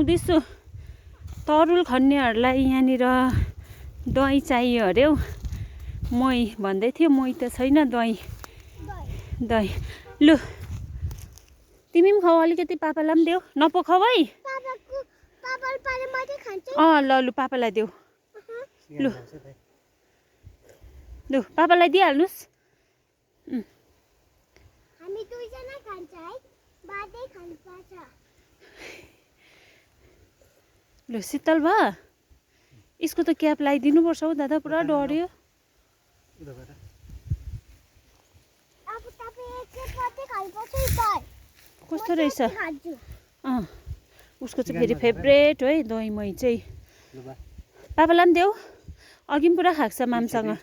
आउँदैछु। तरुल खन्नेहरूलाई यहाँनिर दही चाहियो अरे हौ। मही भन्दै थियो, मही त छैन, दही दही। लु तिमी पनि खाऊ, अलिकति पापालाई पनि देऊ। नपखाऊ है। ल लु पापालाई देऊ। लु लु पापालाई दिइहाल्नुहोस्। हामी दुईजना खान्छ है, बादै खानुपर्छ। लु शीतल भा, यसको त क्याप लगाइदिनु पर्छ हौ दादा, पुरा डढ्यो। कस्तो रहेछ? उसको चाहिँ फेरि फेभरेट हो है दही मही चाहिँ। पापालाई पनि देऊ, अघि पनि पुरा खाएको छ मामसँग।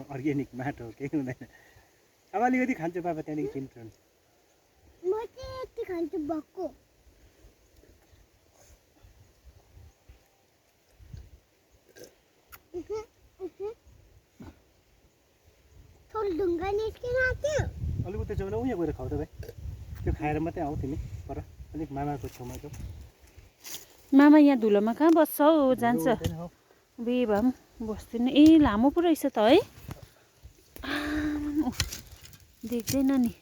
अर्ग्यानिक माटो केही हुँदैन। अब अलिकति खान्छु बाबा, त्यहाँदेखि चिन्छु। म चाहिँ यति खान्छु भक्कु। थोरै ढुङ्गा निस्किन आँट्यो। अलिक उता जाऊ न, उहाँ गएर खाऊ त भाइ। त्यो खाएर मात्रै आऊ तिमी पर, अलिक मामाको छेउमा जाऊ। मामा यहाँ धुलोमा कहाँ बस्छ हौ, जान्छ बे भए पनि बस्दैन। ए लामो पो रहेछ त है, देख्दैन नि।